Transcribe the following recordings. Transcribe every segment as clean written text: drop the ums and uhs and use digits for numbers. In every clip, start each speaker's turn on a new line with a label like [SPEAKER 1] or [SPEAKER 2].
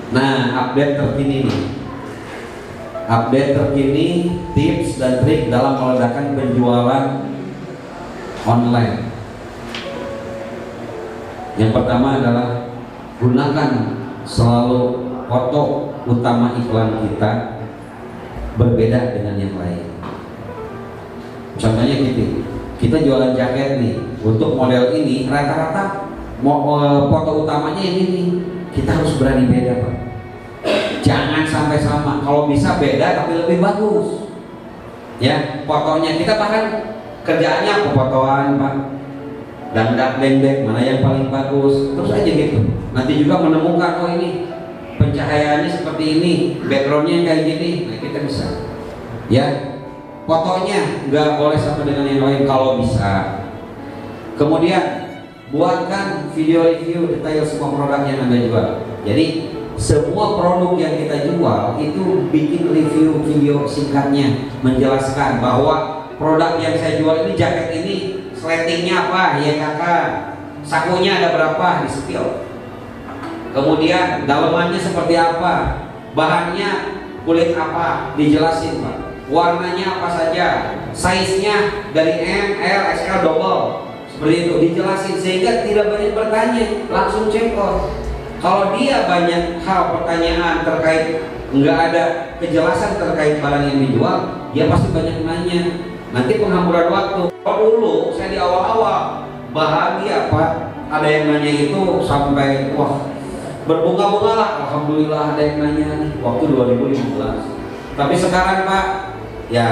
[SPEAKER 1] Nah, update terkini nih. Update terkini tips dan trik dalam meledakan penjualan online. Yang pertama adalah gunakan selalu foto utama iklan kita berbeda dengan yang lain. Contohnya gitu, kita jualan jaket nih, untuk model ini rata-rata foto utamanya ini nih, kita harus berani beda Pak. Jangan sampai sama, kalau bisa beda tapi lebih bagus. Ya, fotonya kita bahkan kerjaannya fotoan Pak, dandak dendek mana yang paling bagus, terus aja gitu. Nanti juga menemukan oh ini pencahayaannya seperti ini, backgroundnya kayak gini, nah kita bisa. Ya, fotonya nggak boleh sama dengan yang lain kalau bisa. Kemudian buatkan video review detail semua produk yang Anda jual. Jadi semua produk yang kita jual itu bikin review video singkatnya menjelaskan bahwa produk yang saya jual ini, jaket ini sletingnya apa ya kakak, sakunya ada berapa, di spill. Kemudian dalamannya seperti apa, bahannya kulit apa, dijelasin Pak. Warnanya apa saja, size-nya dari M, L, XL, double, seperti itu dijelasin sehingga tidak banyak bertanya, langsung check out. Kalau dia banyak hal pertanyaan terkait, nggak ada kejelasan terkait barang yang dijual, dia pasti banyak nanya. Nanti penghamburan waktu. Kalau dulu saya di awal-awal bahagia Pak, ada yang nanya itu sampai wah berbunga-bunga lah, alhamdulillah ada yang nanya nih waktu 2015. Tapi sekarang Pak, ya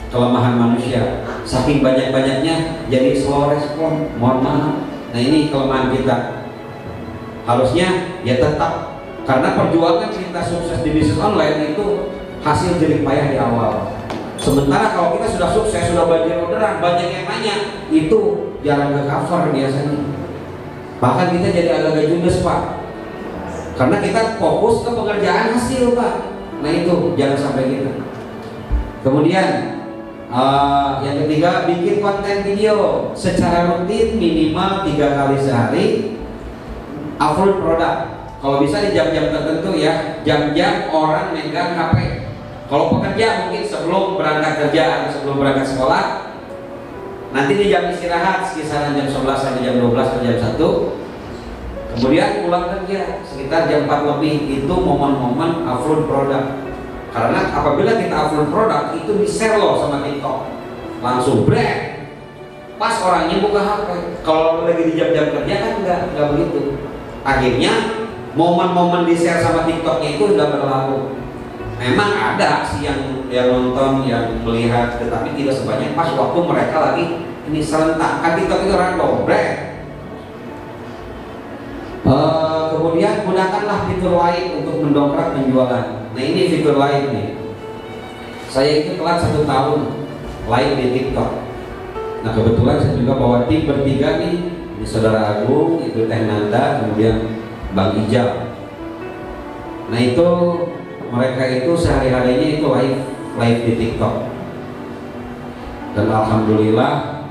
[SPEAKER 1] kelemahan manusia, saking banyak-banyaknya jadi slow respon, mohon maaf. Nah ini kelemahan kita. Harusnya ya tetap, karena perjuangan kita sukses di bisnis online itu hasil jerih payah di awal. Sementara kalau kita sudah sukses, sudah banjir orderan, banyak yang nanya, itu jarang ke cover biasanya. Bahkan kita jadi agak-agak judes Pak, karena kita fokus ke pengerjaan hasil Pak. Nah itu jangan sampai gitu. Kemudian yang ketiga, bikin konten video secara rutin minimal 3 kali sehari. Upload produk, kalau bisa di jam-jam tertentu ya, jam-jam orang megang HP. Kalau pekerja mungkin sebelum berangkat kerja atau sebelum berangkat sekolah, nanti di jam istirahat sekitar jam 11 sampai jam 12 atau jam 1. Kemudian pulang kerja sekitar jam 4 lebih, itu momen-momen upload produk. Karena apabila kita upload produk itu di-share loh sama TikTok, langsung brand. Pas orangnya buka HP. Kalau lagi di jam-jam kerja kan nggak begitu. Akhirnya momen-momen di-share sama TikToknya itu udah berlalu. Memang ada sih yang nonton, yang melihat, tetapi tidak sebanyak pas waktu mereka lagi ini serentak. Kan TikTok itu random, brand. Kemudian gunakanlah fitur lain untuk mendongkrak penjualan. Nah ini fitur lain nih. Saya itu telat 1 tahun live di TikTok. Nah kebetulan saya juga bawa tim bertiga nih, ini Saudara Agung, itu Teh Nanda, kemudian Bang Ijal. Nah itu mereka itu sehari-harinya itu live di TikTok. Dan alhamdulillah,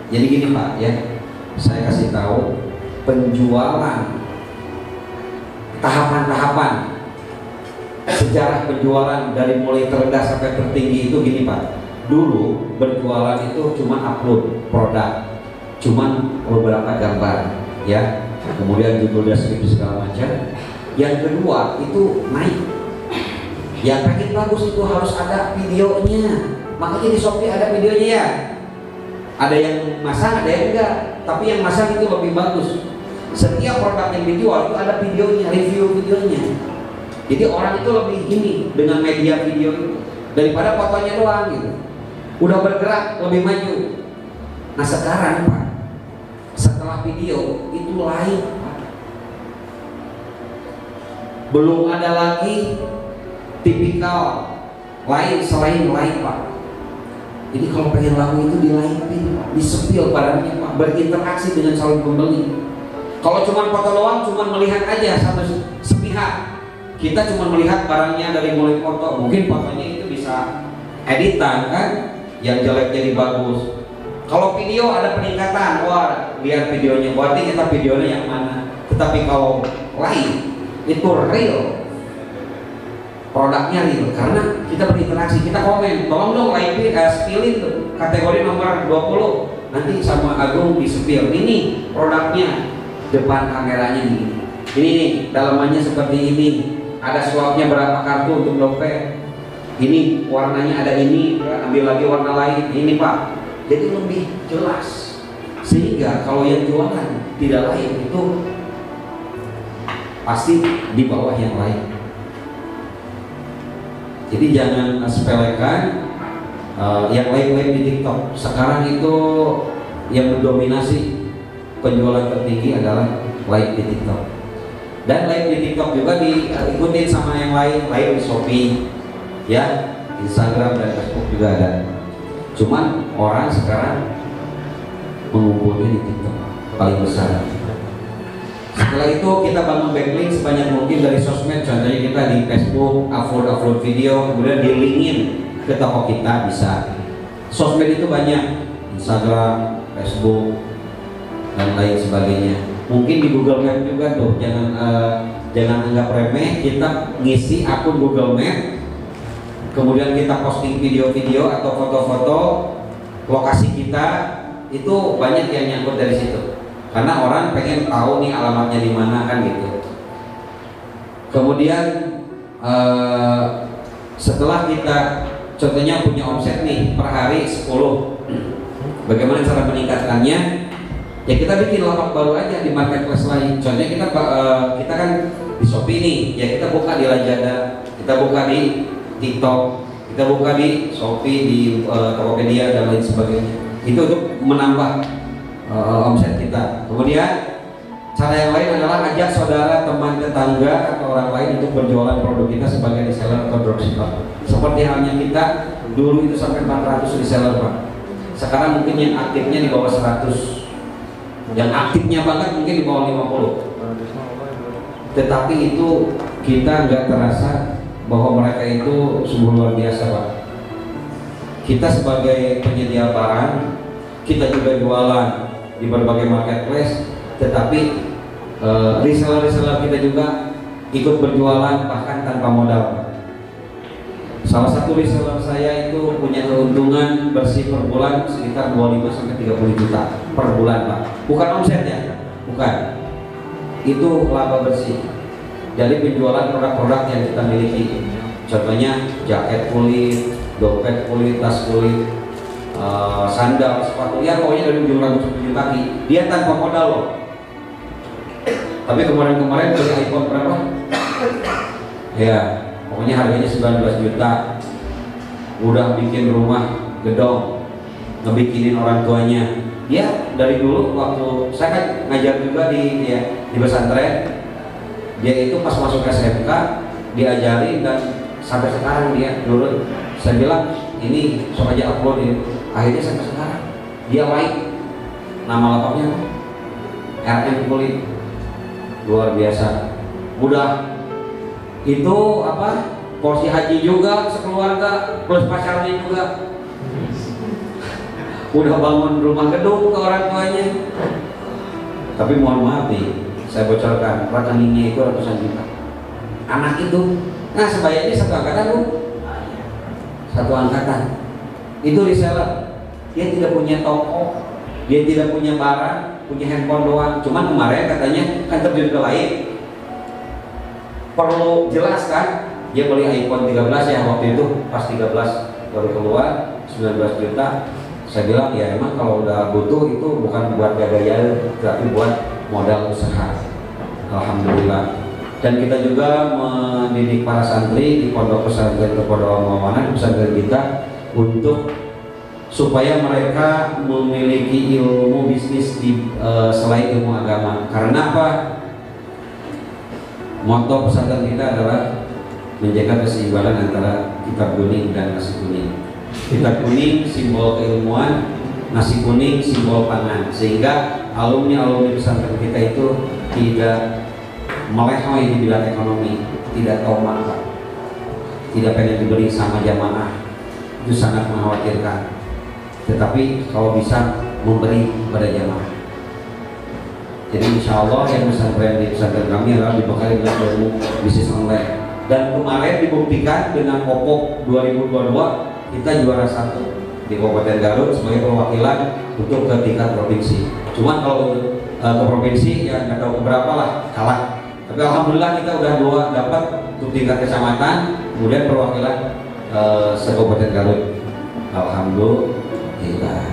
[SPEAKER 1] jadi gini Pak ya, saya kasih tahu penjualan, tahapan-tahapan sejarah penjualan dari mulai terendah sampai tertinggi itu gini Pak. Dulu berjualan itu cuma upload produk, cuman beberapa gambar ya, kemudian judul deskripsi segala macam. Yang kedua itu naik, yang pengen bagus itu harus ada videonya. Makanya di Shopee ada videonya ya, ada yang masang ada yang enggak, tapi yang masang itu lebih bagus. Setiap produk yang dijual itu ada videonya, review videonya. Jadi orang itu lebih ini dengan media video itu daripada fotonya doang gitu. Udah bergerak, lebih maju. Nah sekarang Pak, setelah video itu lain Pak. Belum ada lagi tipikal lain selain lain Pak. Jadi kalau pengen laku itu di live-in, di-spill barangnya Pak, berinteraksi dengan calon pembeli. Kalau cuma foto doang, cuma melihat aja satu sepihak. Kita cuma melihat barangnya dari mulai foto, mungkin fotonya itu bisa editan kan, yang jelek jadi bagus. Kalau video ada peningkatan, wah lihat videonya, berarti kita videonya yang mana. Tetapi kalau live itu real, produknya real, karena kita berinteraksi, kita komen, tolong dong spillin tuh kategori nomor 20, nanti sama Agung di spill, ini produknya, depan kameranya ini nih dalamannya seperti ini, ada swapnya berapa kartu untuk dompet, ini warnanya ada ini, ambil lagi warna lain, ini Pak, jadi lebih jelas, sehingga kalau yang jualan tidak lain itu pasti di bawah yang lain. Jadi jangan sepelekan yang lain-lain di TikTok. Sekarang itu yang mendominasi penjualan tertinggi adalah live di TikTok. Dan live di TikTok juga diikutin sama yang lain di Shopee, ya, Instagram dan Facebook juga ada. Cuman orang sekarang mengumpulnya di TikTok paling besar. Setelah itu kita bangun backlink sebanyak mungkin dari sosmed, contohnya kita di Facebook upload video, kemudian di-linkin ke toko kita bisa. Sosmed itu banyak, Instagram, Facebook, dan lain sebagainya. Mungkin di Google Map juga tuh, jangan anggap remeh. Kita ngisi akun Google Map, kemudian kita posting video-video atau foto-foto lokasi kita, itu banyak yang nyangkut dari situ. Karena orang pengen tahu nih alamatnya di mana kan gitu. Kemudian setelah kita contohnya punya omset nih per hari 10, bagaimana cara meningkatkannya? Ya kita bikin lapak baru aja di marketplace lain. Contohnya kita kan di Shopee nih, ya kita buka di Lazada, kita buka di TikTok, kita buka di Shopee, di Tokopedia dan lain sebagainya. Itu untuk menambah omset kita. Kemudian cara yang lain adalah ajak saudara, teman, tetangga atau orang lain untuk berjualan produk kita sebagai reseller atau dropshipper. Seperti halnya kita dulu itu sampai 400 reseller Pak. Sekarang mungkin yang aktifnya di bawah 100. Yang aktifnya banget mungkin di bawah 50. Tetapi itu kita nggak terasa bahwa mereka itu sungguh luar biasa Pak. Kita sebagai penyedia barang, kita juga jualan di berbagai marketplace, tetapi reseller kita juga ikut berjualan bahkan tanpa modal. Salah satu reseller saya itu punya keuntungan bersih per bulan sekitar 25-30 juta per bulan Pak. Bukan omsetnya, bukan. Itu laba bersih dari penjualan produk-produk yang kita miliki. Contohnya jaket kulit, dompet kulit, tas kulit, sandal, sepatu, ya pokoknya dari ujung rambut sampai ujung kaki, dia tanpa modal loh. Tapi kemarin beli iPhone berapa? Ya, pokoknya harganya 19 juta. Udah bikin rumah gedong, ngebikinin orang tuanya. Dia dari dulu waktu saya kan ngajar juga di pesantren, dia itu pas masuk SMK diajarin dan sampai sekarang dia nurut. Saya bilang ini sok aja upload ini. Akhirnya sampai sekarang dia like, nama lapaknya RM Kulit, luar biasa. Udah itu apa, porsi haji juga sekeluarga plus pacarnya juga. Udah bangun rumah gedung ke orang tuanya. Tapi mohon maaf nih, saya bocorkan rekeningnya itu ratusan juta. Anak itu, nah sebayanya satu angkatan Bu, satu angkatan. Itu reseller, dia tidak punya toko, dia tidak punya barang, punya handphone doang. Cuman kemarin katanya kan terjun ke lain, perlu jelas kan, dia beli iPhone 13 ya waktu itu, pas 13 baru keluar 19 juta. Saya bilang ya emang kalau udah butuh itu bukan buat gaya-gaya, tapi buat modal usaha. Alhamdulillah. Dan kita juga mendidik para santri di pondok pesantren Pondok Muhammadiyah pesantren kita untuk supaya mereka memiliki ilmu bisnis selain ilmu agama. Karena apa? Moto pesantren kita adalah menjaga keseimbangan antara kitab kuning dan nasi kuning. Kitab kuning simbol keilmuan, nasi kuning simbol pangan, sehingga alumni pesantren kita itu tidak melehoi di bidang ekonomi, tidak tahu makan, tidak pengen diberi sama jamaah. Itu sangat mengkhawatirkan. Tetapi kalau bisa memberi kepada jamaah. Jadi insya Allah yang pesantren di pesantren kami adalah dibekali dengan ilmu bisnis online. Dan kemarin dibuktikan dengan Popok 2022 kita juara 1 di Kabupaten Garut sebagai perwakilan untuk ke tingkat provinsi. Cuman kalau ke provinsi ya nggak tahu berapa lah, kalah. Tapi alhamdulillah kita udah 2 dapat untuk tingkat kecamatan, kemudian perwakilan se-Kabupaten Garut. Alhamdulillah.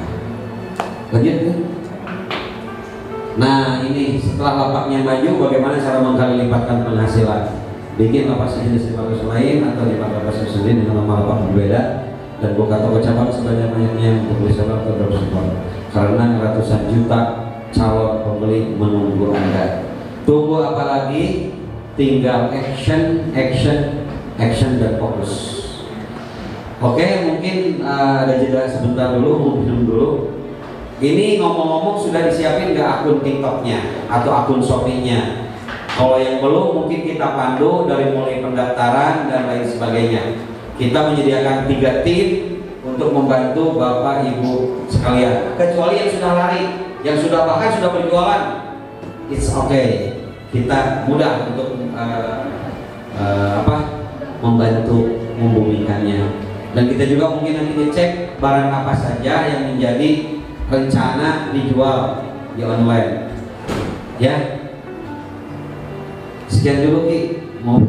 [SPEAKER 1] Lanjut ya. Nah ini setelah lapaknya maju, bagaimana cara mengkali lipatkan penghasilan? Bikin lapak sejenis lapak lain atau lapak sendiri dengan nama lapak berbeda, dan buka toko cabang sebanyak-banyaknya untuk reseller atau dropshipper, karena ratusan juta calon pembeli menunggu Anda. Tunggu apa lagi? Tinggal action, action, action dan fokus. Oke, mungkin ada jeda sebentar dulu, mau minum dulu. Ini ngomong-ngomong sudah disiapin nggak akun TikToknya atau akun Shopee-nya? Kalau yang belum mungkin kita pandu dari mulai pendaftaran dan lain sebagainya. Kita menyediakan 3 tim untuk membantu Bapak Ibu sekalian. Kecuali yang sudah lari, yang sudah bahkan sudah berjualan, it's okay. Kita mudah untuk membantu membumikannya. Dan kita juga mungkin nanti ngecek barang apa saja yang menjadi rencana dijual di online. Ya. Sekian dulu Ki. Mau